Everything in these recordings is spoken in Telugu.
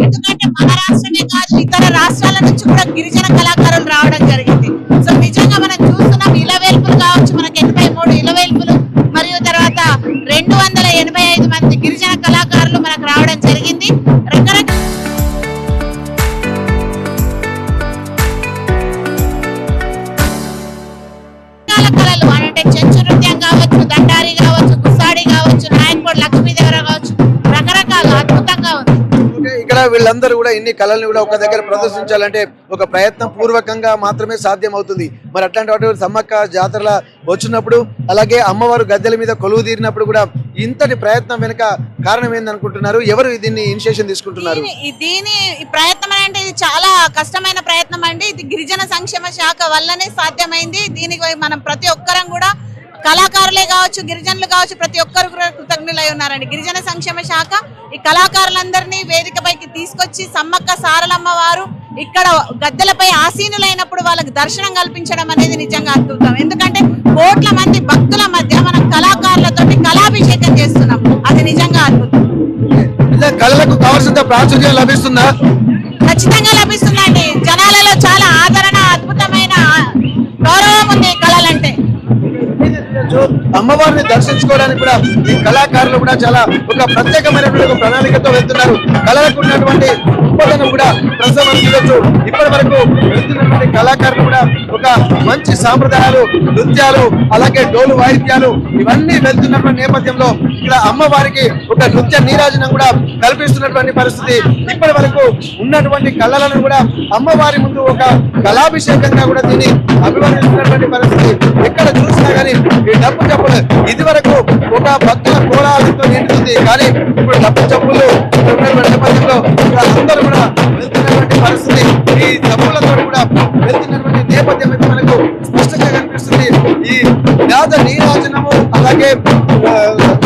ఎందుకంటే మన రాష్ట్రమే కాదు ఇతర రాష్ట్రాల నుంచి కూడా గిరిజన కళాకారులు రావడం జరిగింది. సో నిజంగా మనం చూస్తున్నాం ఇలవేల్పులు కావచ్చు, మనకి 83 ఇలవేల్పులు మరియు తర్వాత 285 మంది గిరిజన కళాకారులు మనకు రావడం జరిగింది. రకరకాల కళలు అంటే చెంచు నృత్యం కావచ్చు, దండారి కావచ్చు, గుస్సాడి కావచ్చు, నాయన్కోడ్ లక్ష్మీదేవర కావచ్చు, రకరకాల అద్భుతంగా ఉంది. ఇక్కడ వీళ్ళందరూ కూడా ఇన్ని కళల్ని కూడా ఒక దగ్గర ప్రదర్శించాలంటే ఒక ప్రయత్నం పూర్వకంగా మాత్రమే సాధ్యం అవుతుంది. మరి అట్లాంటి సమ్మక్క జాతరల వచ్చినప్పుడు అలాగే అమ్మవారు గద్దెల మీద కొలువు తీరినప్పుడు కూడా ఇంతటి ప్రయత్నం వెనుక కారణం ఏందనుకుంటున్నారు? ఎవరు దీన్ని ఇనిషియేషన్ తీసుకుంటున్నారు? దీని ప్రయత్నం అంటే ఇది చాలా కష్టమైన ప్రయత్నం అండి. ఇది గిరిజన సంక్షేమ శాఖ వల్లనే సాధ్యమైంది. దీనికి మనం ప్రతి ఒక్కరం కూడా కళాకారులే కావచ్చు, గిరిజనులు కావచ్చు, ప్రతి ఒక్కరు కూడా కృతజ్ఞులై ఉన్నారండి. గిరిజన సంక్షేమ శాఖ ఈ కళాకారులందరినీ వేదికపైకి తీసుకొచ్చి సమ్మక్క సారలమ్మ వారు ఇక్కడ గద్దెలపై ఆసీనులైనప్పుడు వాళ్ళకి దర్శనం కల్పించడం అనేది నిజంగా అద్భుతం. ఎందుకంటే కోట్ల మంది భక్తుల మధ్య మనం కళాకారులతో కళాభిషేకం చేస్తున్నాం, అది నిజంగా అద్భుతం. కళలకు కావాల్సిన ప్రాచుర్యం లభిస్తుందా? ఖచ్చితంగా లభిస్తుందండి. జనాలలో చాలా ఆదరణ, అద్భుతమైన గౌరవం ఉంది కళలంటే. అమ్మవారిని దర్శించుకోవడానికి కూడా ఈ కళాకారులు కూడా చాలా ఒక ప్రత్యేకమైనటువంటి ఒక ప్రణాళికతో వెళ్తున్నారు. కళలకు ఉన్నటువంటి ఉత్పాదన కూడా ప్రజలను చూడొచ్చు. ఇప్పటి వరకు వెళ్తున్నటువంటి కళాకారులు కూడా ఒక మంచి సాంప్రదాయాలు, నృత్యాలు, అలాగే డోలు వాయిద్యాలు ఇవన్నీ వెళ్తున్నటువంటి నేపథ్యంలో ఇక్కడ అమ్మవారికి ఒక నృత్య నీరాజనం కూడా కల్పిస్తున్నటువంటి పరిస్థితి. ఇప్పటి వరకు ఉన్నటువంటి కళలను కూడా అమ్మవారి ముందు ఒక కళాభిషేకంగా కూడా దీన్ని అభివర్ణిస్తున్నటువంటి పరిస్థితి. ఎక్కడ చూసినా కానీ ఈ డప్పు చప్పులు ఇది వరకు ఒక భక్తుల కోలాలతో నిండుతుంది, కానీ ఇప్పుడు డప్పు చప్పులు నేపథ్యంలో అందరూ కూడా వెళ్తున్నటువంటి పరిస్థితి. ఈ చప్పులతో కూడా వెళ్తున్నటువంటి నేపథ్యం అయితే మనకు స్పష్టంగా కనిపిస్తుంది. ఈ వ్యాధ నీరాజనము అలాగే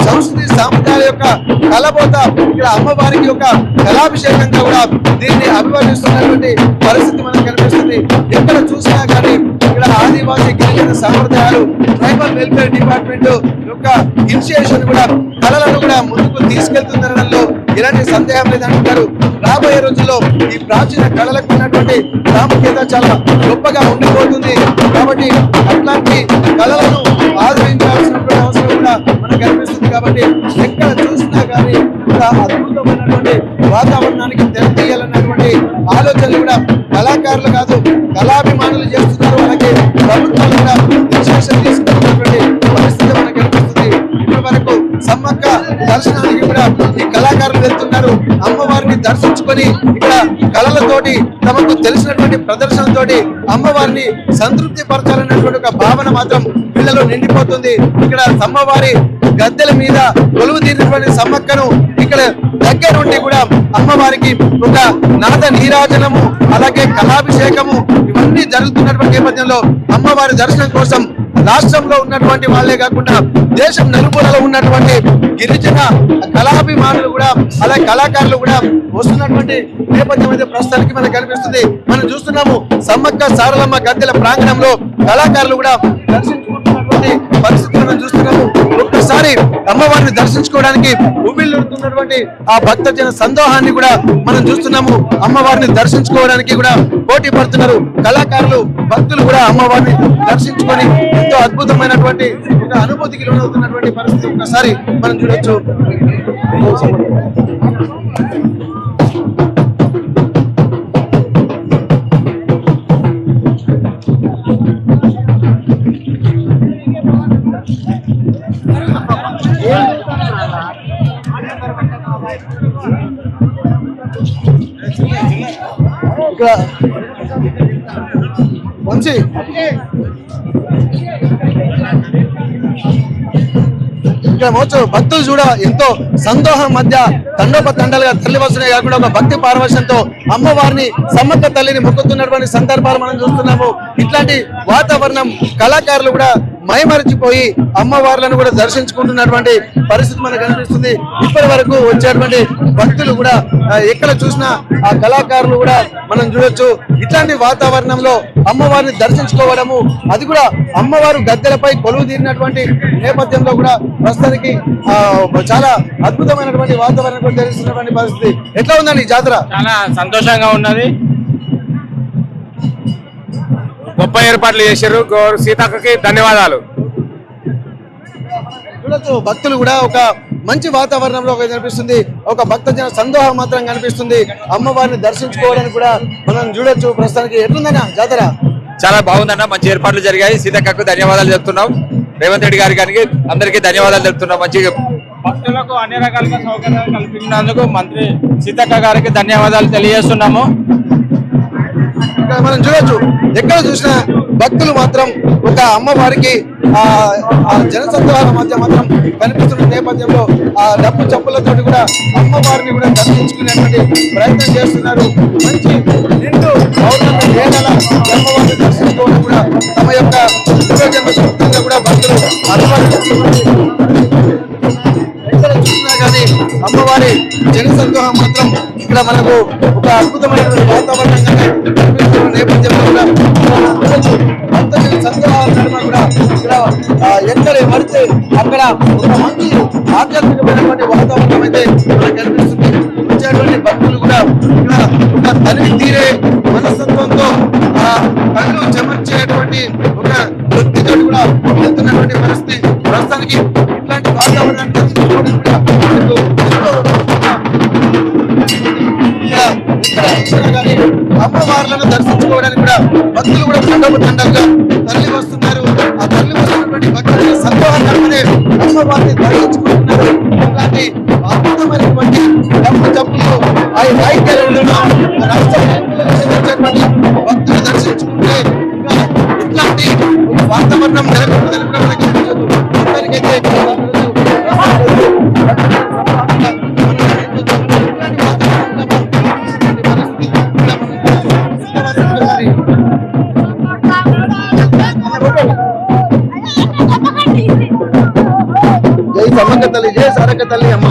సంస్కృతి సాంప్రదాయాల యొక్క కలబోత ఇక్కడ అమ్మవారికి ఒక కళాభిషేకంగా కూడా దీన్ని అభివర్ణిస్తున్నటువంటి పరిస్థితి మనకు కనిపిస్తుంది. ఎక్కడ చూసినా కానీ ఇక్కడ ఆదివాసీ గిరిజన సాంప్రదాయాలు, ట్రైబల్ వెల్ఫేర్ డిపార్ట్మెంట్ యొక్క ఇనిషియేషన్ కూడా కళలను కూడా ముందుకు తీసుకెళ్తుందనడంలో ఎలాంటి సందేహం లేదంటారు. రాబోయే రోజుల్లో ఈ ప్రాచీన కళలకు ఉన్నటువంటి ప్రాముఖ్యత చాలా గొప్పగా ఉండిపోతుంది. కాబట్టి అట్లాంటి కళలను ఆదరించాల్సినటువంటి అవసరం కూడా మనకు కనిపిస్తుంది. కాబట్టి ఎక్కడ చూసినా కానీ ఒక అద్భుతమైనటువంటి వాతావరణానికి తెరతీయాలన్నటువంటి ఆలోచనలు కూడా కళాకారులు కాదు కళాభిమానులు చేస్తున్నారు. అలాగే ప్రభుత్వాలు కూడా ఇనిషియేషన్ తీసుకున్నటువంటి పరిస్థితి మనకు కనిపిస్తుంది. ఇప్పటి వరకు సమ్మక్క దర్శనానికి కూడా ఈ కళాకారులు వెళ్తున్నారు. అమ్మవారిని దర్శించుకొని ఇక్కడ కళలతోటి తమకు తెలిసినటువంటి ప్రదర్శనతోటి అమ్మవారిని సంతృప్తి పరచాలన్నటువంటి ఒక భావన మాత్రం పిల్లలు నిండిపోతుంది. ఇక్కడ అమ్మవారి గద్దెల మీద కొలువు తీరినటువంటి సమ్మక్కను ఇక్కడ దగ్గర నుండి కూడా అమ్మవారికి ఒక నాద నీరాజనము అలాగే కళాభిషేకము ఇవన్నీ జరుగుతున్నటువంటి నేపథ్యంలో అమ్మవారి దర్శనం కోసం రాష్ట్రంలో ఉన్నటువంటి వాళ్ళే కాకుండా దేశం నలుమూలలో ఉన్నటువంటి గిరిజన కళాభిమానులు కూడా అలాగే కళాకారులు కూడా వస్తున్నటువంటి నేపథ్యం అయితే ప్రస్తుతానికి మనకు కనిపిస్తుంది. మనం చూస్తున్నాము సమ్మక్క సారలమ్మ గద్దెల ప్రాంగణంలో కళాకారులు కూడా దర్శించుకుంటున్నటువంటి పరిస్థితి మనం చూస్తున్నాము. ఒక్కసారి అమ్మవారిని దర్శించుకోవడానికి ఉవ్విళ్ళుతున్నటువంటి ఆ భక్తజన సందోహాన్ని కూడా మనం చూస్తున్నాము. అమ్మవారిని దర్శించుకోవడానికి కూడా పోటీ పడుతున్నారు కళాకారులు, భక్తులు కూడా అమ్మవారిని దర్శించుకొని ఎంతో అద్భుతమైనటువంటి ఒక అనుభూతికి లోనవుతున్నటువంటి పరిస్థితి ఒక్కసారి మనం చూడొచ్చు. మంచి ఇక్కడ మోచు భక్తులు చూడ ఎంతో సందోహం మధ్య తండోపతండాలుగా తల్లి వస్తున్నాయి కాకుండా ఒక భక్తి పారవశ్యంతో అమ్మవారిని సమ్మక్క తల్లిని మొక్కుతున్నటువంటి సందర్భాలు మనం చూస్తున్నాము. ఇట్లాంటి వాతావరణం కళాకారులు కూడా మైమరిచిపోయి అమ్మవార్లను కూడా దర్శించుకుంటున్నటువంటి పరిస్థితి మనకు కనిపిస్తుంది. ఇప్పటి వరకు వచ్చేటువంటి భక్తులు కూడా ఎక్కడ చూసినా ఆ కళాకారులు కూడా మనం చూడొచ్చు. ఇట్లాంటి వాతావరణంలో అమ్మవారిని దర్శించుకోవడము, అది కూడా అమ్మవారు గద్దెలపై కొలువు తీరినటువంటి నేపథ్యంలో కూడా ప్రస్తుతానికి చాలా అద్భుతమైనటువంటి వాతావరణం కూడా తెలుస్తున్నటువంటి పరిస్థితి. ఎట్లా ఉందండి ఈ జాతర? చాలా సంతోషంగా ఉన్నది. గొప్ప ఏర్పాట్లు చేశారు. సీతక్కకి ధన్యవాదాలు. చూడొచ్చు భక్తులు కూడా ఒక మంచి వాతావరణంలో కనిపిస్తుంది. ఒక భక్తజన సందోహం మాత్రం కనిపిస్తుంది. అమ్మవారిని దర్శించుకోవడానికి కూడా మనం చూడొచ్చు. ప్రస్తుతానికి ఎట్లుందన్నా జాతర? చాలా బాగుందన్న, మంచి ఏర్పాట్లు జరిగాయి. సీతక్కకు ధన్యవాదాలు చెప్తున్నాం. రేవంత్ రెడ్డి గారికి అందరికీ ధన్యవాదాలు చెప్తున్నాం. మంచిగా భక్తులకు అన్ని రకాలుగా సౌకర్యాలు కల్పించినందుకు మంత్రి సీతక్క గారికి ధన్యవాదాలు తెలియజేస్తున్నాము. మనం చూడొచ్చు ఎక్కడ చూసినా భక్తులు మాత్రం ఒక అమ్మవారికి ఆ జనసంద్రాల మధ్య మాత్రం కనిపిస్తున్న నేపథ్యంలో ఆ డప్పు చప్పులతో కూడా అమ్మవారిని కూడా దర్శించుకునేటువంటి ప్రయత్నం చేస్తున్నారు. మంచి నిండు పౌర్ణమి వేళల అమ్మవారిని దర్శించుకోవడం కూడా తమ యొక్క పూర్వజన్మ శక్తంగా కూడా భక్తులు ఎక్కడ చూసినా కానీ అమ్మవారి జన సందోహం మాత్రం ఇక్కడ మనకు ఒక అద్భుతమైన వాతావరణంగానే కనిపిస్తున్న నేపథ్యంలో కూడా సందోహాల నడుమ కూడా ఇక్కడ ఎక్కడ పడితే అక్కడ ఒక మంచి ఆధ్యాత్మికమైనటువంటి వాతావరణం అయితే మనకు కనిపిస్తుంది. వచ్చేటువంటి భక్తులు కూడా ఇక్కడ ఒక తల్లి తీరే మనస్తత్వంతో కళ్ళు చెమర్చేటువంటి ఒక వృత్తితో కూడా వెళ్తున్నటువంటి పరిస్థితి. ప్రస్తుతానికి ఇట్లాంటి వాతావరణాన్ని తెలుసుకోవడం కూడా అమ్మవార్లను దర్శించుకోవడానికి కూడా భక్తులు కూడా తండలుగా తల్లి వస్తున్నారు. ఆ తల్లి వస్తున్నటువంటి భక్తుల సంతోషంగానే అమ్మవారిని దర్శించుకుంటున్నారు. ఇలాంటి అద్భుతమైనటువంటి డప్పు చప్పులు ఆ వాయిద్యాలను భక్తులు దర్శించుకుంటే ఇంకా ఇట్లాంటి వాతావరణం నెలకొంటుందని కూడా మనకి తెలియదు. అందరికైతే జై సమ్మక్క తల్లి, జై సారక్క తల్లి అమ్మ.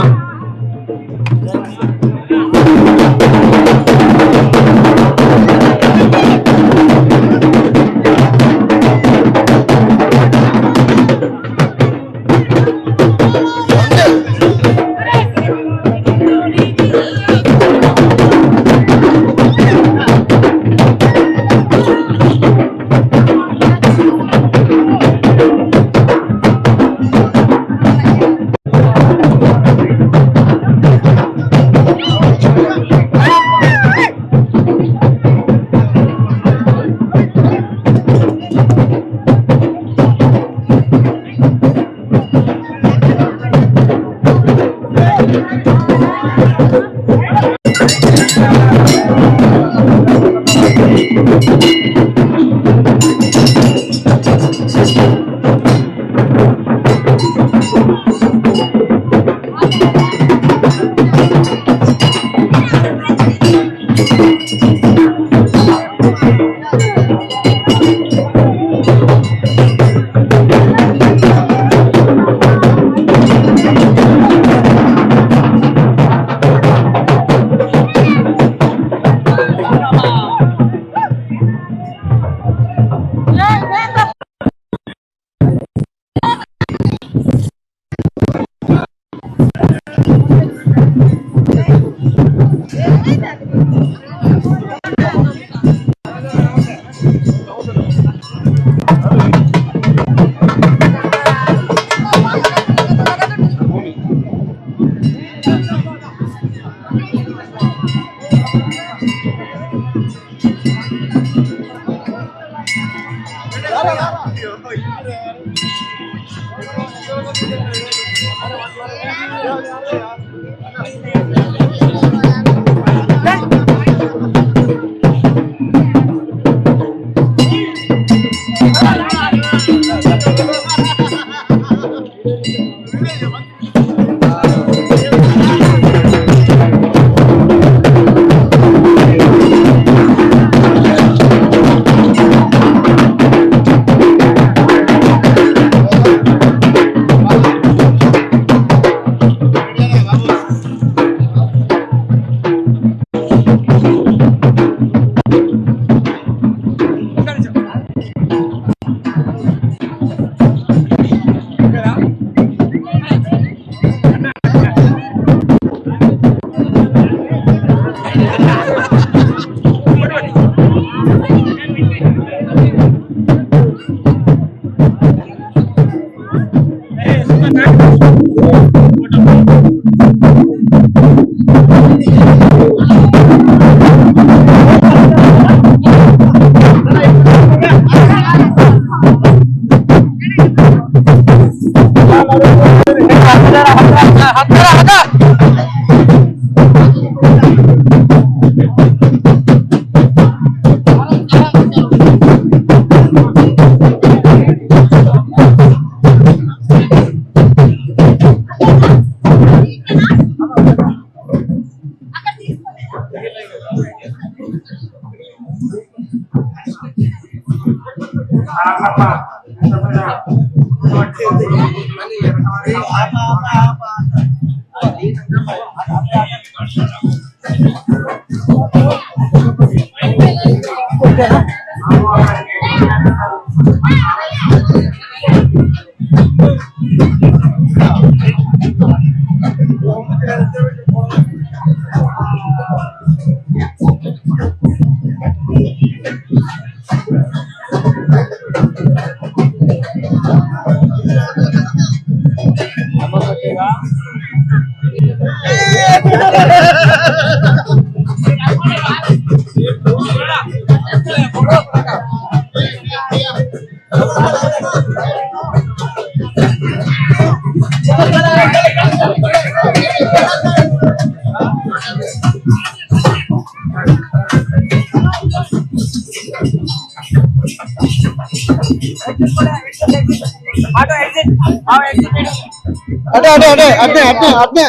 అటే అటే అటే అట్నే అట్నే అట్నే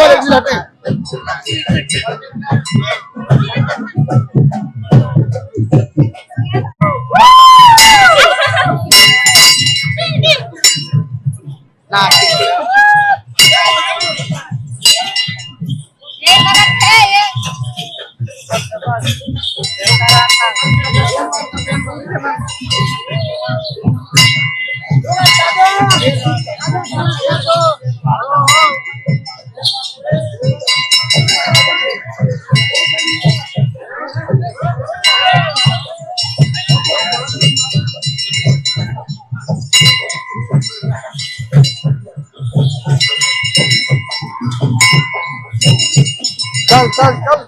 అట్నే అట్నే चल चल चल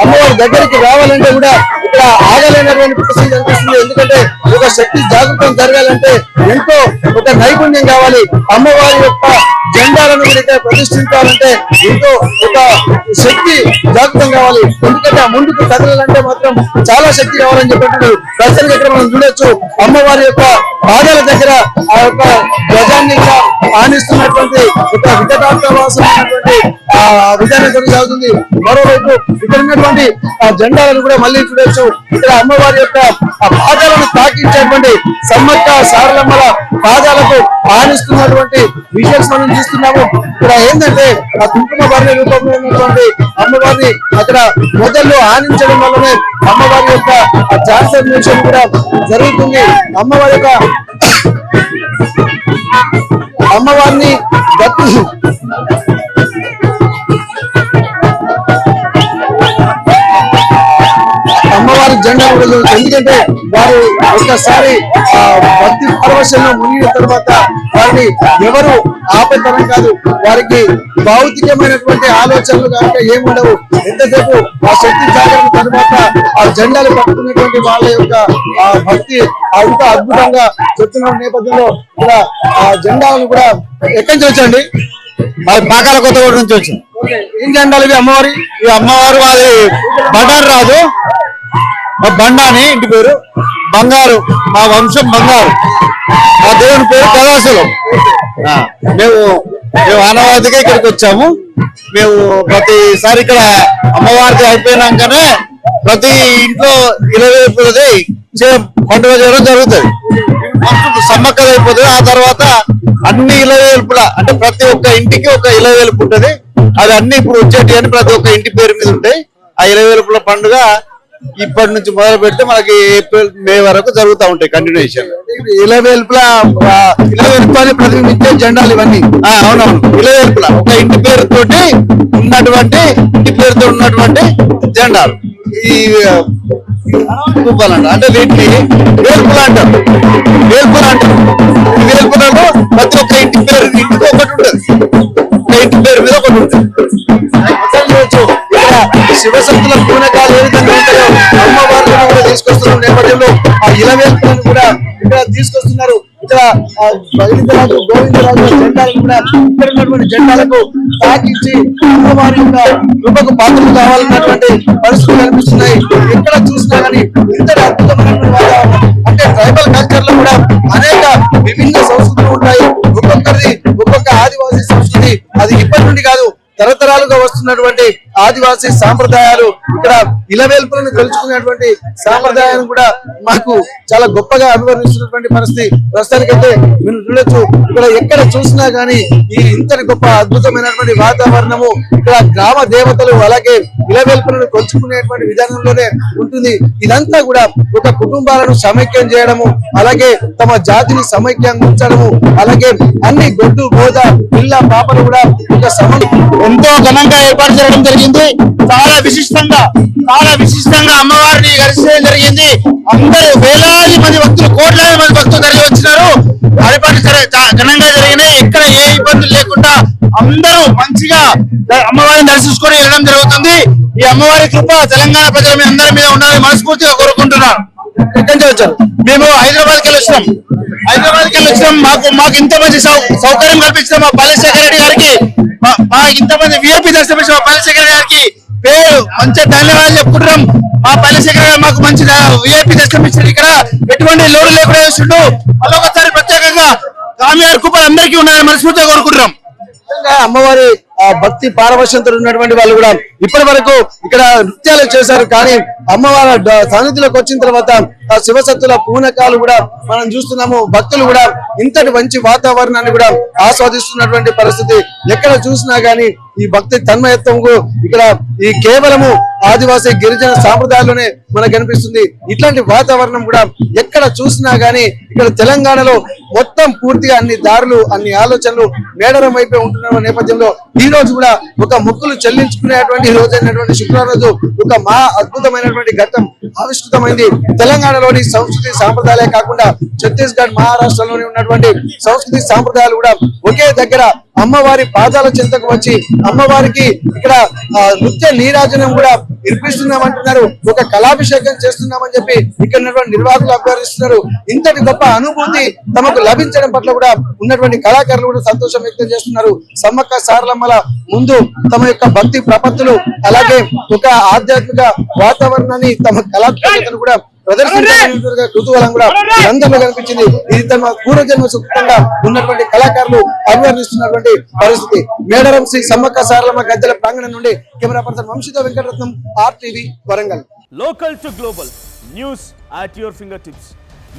అమ్మవారి దగ్గరికి రావాలంటే కూడా ఇక్కడ ఆగలేనటువంటి పరిస్థితి అనిపిస్తుంది. ఎందుకంటే ఒక శక్తి జాగృతం జరగాలంటే ఎంతో ఒక నైపుణ్యం కావాలి. అమ్మవారి యొక్క జెండాలను కూడా ప్రతిష్ఠించాలంటే ఎంతో ఒక శక్తి జాగృతం కావాలి. ఎందుకంటే ఆ ముందుకు కదలాలంటే మాత్రం చాలా శక్తి కావాలని చెప్పినట్టు ప్రజలకు ఇక్కడ మనం చూడొచ్చు. అమ్మవారి యొక్క పాదాల దగ్గర ఆ యొక్క ధ్వజాన్ని ఆనిస్తున్నటువంటి ఒక వికటార్థవాసమైనటువంటి విధానం కొనసాగుతుంది. మరోవైపు ఇక్కడ ఉన్నటువంటి జెండాలను కూడా మళ్ళీ చూడొచ్చు. ఇక్కడ అమ్మవారి యొక్క పాదాలను తాకించేటువంటి సమ్మక్క సారలమ్మల పాదాలకు ఆనిస్తున్నటువంటి విజువల్స్ మనం చూస్తున్నాము. ఇక్కడ ఏంటంటే ఆ కుంకుమ భరణ రూపంలో ఉన్నటువంటి అమ్మవారిని అక్కడ మొదల్లో ఆనించడం వల్లనే అమ్మవారి యొక్క ట్రాన్స్ఫర్మేషన్ కూడా జరుగుతుంది. అమ్మవారిని అమ్మవారి జెండా కూడా, ఎందుకంటే వారు ఒక్కసారి భక్తి పరవశంలో మునిగిన తర్వాత వారిని ఎవరు ఆపేతరం కాదు. వారికి భౌతికమైనటువంటి ఆలోచనలు కనుక ఏముండవు. ఎంతసేపు ఆ శక్తి జాగరణ తర్వాత ఆ జెండాలు పట్టుకునేటువంటి వాళ్ళ యొక్క భక్తి అంత అద్భుతంగా చెప్తున్న నేపథ్యంలో ఇక్కడ ఆ జెండాలను కూడా ఎక్కడి నుంచి వచ్చండి? పాకాల కొత్తగూడ నుంచి వచ్చింది. ఏం జెండాలు ఇవి? అమ్మవారి ఈ అమ్మవారు అది బంగారు రాదు, మా బండాని ఇంటి పేరు, బంగారు, మా వంశం బంగారు, మా దేవుని పేరు కళాసులు. మేము ఆనవాదిగా ఇక్కడికి వచ్చాము. మేము ప్రతిసారి ఇక్కడ అమ్మవారికి అయిపోయినాకనే ప్రతి ఇంట్లో ఇలవేపులది పండుగ చేయడం జరుగుతుంది. ఫస్ట్ సమ్మక్కది అయిపోతుంది. ఆ తర్వాత అన్ని ఇలవేల్పుల అంటే ప్రతి ఒక్క ఇంటికి ఒక ఇలవేల్పు ఉంటది. అది అన్ని ఇప్పుడు వచ్చేటి అని ప్రతి ఒక్క ఇంటి పేరు మీద ఉంటాయి. ఆ ఇలవేల్పుల పండుగ ఇప్పటి నుంచి మొదలు పెడితే మనకి ఏప్రిల్ మే వరకు జరుగుతూ ఉంటాయి కంటిన్యూషన్. ఇలవేల్పుల ప్రతిబింబించే జెండాలు ఇవన్నీ. అవునవును, ఇలవేల్పుల ఒక ఇంటి పేరుతోటి ఉన్నటువంటి జెండాలు. ఈ రూపాలంట అంటే వీటిని వేల్పులు అంటారు. ఈ వేల్పులలో ప్రతి ఒక్క ఇంటికి ఒకటి ఉంటుంది. ఒక ఇంటి పేరు మీద ఒకటి ఉంటుంది. శివశక్తుల పూనకాలు ఏ విధంగా ఉంటాయో అమ్మవారిని కూడా తీసుకొస్తున్న నేపథ్యంలో ఆ ఇలవేల్పులను కూడా ఇక్కడ తీసుకొస్తున్నారు. ఇక్కడ బయలుదేరాజు గోవిందరాజు జెండాలను కూడా ఇక్కడ ఉన్నటువంటి జెండాలకు తాకించి అమ్మవారి యొక్క కృపకు పాత్రలు కావాలన్నటువంటి పరిస్థితులు కనిపిస్తున్నాయి. ఎక్కడ చూసినా కానీ ఇంతటి అద్భుతమైనటువంటి వాతావరణం. అంటే ట్రైబల్ కల్చర్ లో కూడా అనేక విభిన్న సంస్కృతులు ఉంటాయి. ఒక్కొక్కరిది ఒక్కొక్క ఆదివాసీ సంస్కృతి. అది ఇప్పటి నుండి కాదు, తరతరాలుగా వస్తున్నటువంటి ఆదివాసీ సాంప్రదాయాలు. ఇక్కడ ఇలవేల్పులను తెలుసుకునేటువంటి సాంప్రదాయాన్ని కూడా మాకు చాలా గొప్పగా అనుభవిస్తున్నటువంటి పరిస్థితి. ప్రస్తుతానికైతే మీరు చూడొచ్చు, ఇక్కడ ఎక్కడ చూసినా గానీ ఈ ఇంతటి గొప్ప అద్భుతమైనటువంటి వాతావరణము. ఇక్కడ గ్రామ దేవతలు అలాగే ఇలవేల్పులను కొలుచుకునేటువంటి విధానంలోనే ఉంటుంది. ఇదంతా కూడా ఒక కుటుంబాలను సమైక్యం చేయడము, అలాగే తమ జాతిని సమైక్యంగా ఉంచడము, అలాగే అన్ని గొడ్డు గోద పిల్ల పాపలు కూడా ఒక ఎంతో ఘనంగా ఏర్పాటు చేయడం జరిగింది. చాలా విశిష్టంగా అమ్మవారిని దర్శించడం జరిగింది. అందరూ వేలాది మంది భక్తులు, కోట్లాది మంది భక్తులు తరలి వచ్చినారు. ఏర్పాట్లు ఘనంగా జరిగినాయి. ఎక్కడ ఏ ఇబ్బందులు లేకుండా అందరూ మంచిగా అమ్మవారిని దర్శించుకొని వెళ్ళడం జరుగుతుంది. ఈ అమ్మవారి కృప తెలంగాణ ప్రజల మీద అందరి మీద ఉండాలని మనస్ఫూర్తిగా కోరుకుంటున్నాను. మేము హైదరాబాద్కి వెళ్ళి వచ్చినాం. మాకు ఇంత మంచి సౌకర్యం కల్పించిన మా పల్లెశేఖర్ రెడ్డి గారికి, మా ఇంతమంది విఐపి దర్శనం మా పల్లెశేఖర్ గారికి పేరు మంచి ధన్యవాదాలు చెప్పుకుంటున్నాం. మా పల్లెశేఖర్ గారు మాకు మంచి విఐపి దర్శనం ఇచ్చారు. ఇక్కడ ఎటువంటి లోటు లేకుండా చేస్తుండ్రు. మళ్ళొకసారి ప్రత్యేకంగా స్వామివారి కృప అందరికీ ఉన్నాయని మనస్ఫూర్తిగా కోరుకుంటున్నాం. అమ్మవారి భక్తి పారవశ్యంతో ఉన్నటువంటి వాళ్ళు కూడా ఇప్పటి వరకు ఇక్కడ నృత్యాలు చేశారు. కానీ అమ్మవారి సన్నిధిలోకి వచ్చిన తర్వాత ఆ శివశక్తుల పూనకాలు కూడా మనం చూస్తున్నాము. భక్తులు కూడా ఇంతటి మంచి వాతావరణాన్ని కూడా ఆస్వాదిస్తున్నటువంటి పరిస్థితి. ఎక్కడ చూసినా గానీ ఈ భక్తి తన్మయత్వంకు ఇక్కడ ఈ కేవలము ఆదివాసీ గిరిజన సాంప్రదాయాల్లోనే మనకు కనిపిస్తుంది. ఇట్లాంటి వాతావరణం కూడా ఎక్కడ చూసినా గానీ ఇక్కడ తెలంగాణలో మొత్తం పూర్తిగా అన్ని దారులు, అన్ని ఆలోచనలు మేడరం అయిపోయి ఉంటున్న నేపథ్యంలో ఈ రోజు కూడా ఒక మొక్కులు చెల్లించుకునేటువంటి రోజు అయినటువంటి శుక్రవారం రోజు ఒక అద్భుతమైనటువంటి ఘట్టం ఆవిష్కృతమైంది. తెలంగాణలోని సంస్కృతి సాంప్రదాయాలే కాకుండా ఛత్తీస్గఢ్, మహారాష్ట్రలోని ఉన్నటువంటి సంస్కృతి సాంప్రదాయాలు కూడా ఒకే దగ్గర అమ్మవారి పాదాల చెంతకు వచ్చి అమ్మవారికి ఇక్కడ నృత్య నీరాజనం కూడా నిర్మిస్తున్నామంటున్నారు. ఒక కళాభిషేకం చేస్తున్నామని చెప్పి ఇక్కడ ఉన్నటువంటి నిర్వాహకులు అభ్యర్థిస్తున్నారు. ఇంతటి గొప్ప అనుభూతి తమకు లభించడం పట్ల కూడా ఉన్నటువంటి కళాకారులు కూడా సంతోషం వ్యక్తం చేస్తున్నారు. సమ్మక్క సారలమ్మల ముందు తమ యొక్క భక్తి ప్రపత్తులు అలాగే ఒక ఆధ్యాత్మిక వాతావరణాన్ని తమ కళాత్మకతను కూడా ప్రదర్శించిన కుతూహలం కూడా అందరిలో కనిపించింది. ఇది తమ పూర్వజన్మ సుఖంగా ఉన్నటువంటి కళాకారులు అభివర్ణిస్తున్నటువంటి పరిస్థితి. మేడారం శ్రీ సమ్మక్క సారలమ్మ గద్దెల ప్రాంగణం నుండి కెమెరా పర్సన్ వంశీతో Venkataratnam, RTV Warangal. Local to global news at your finger tips.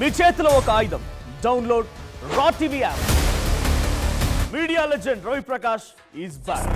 మీ చేతిలో ఒక ఆయుధం. డౌన్లోడ్ రా TV app. Media legend Ravi Prakash is back.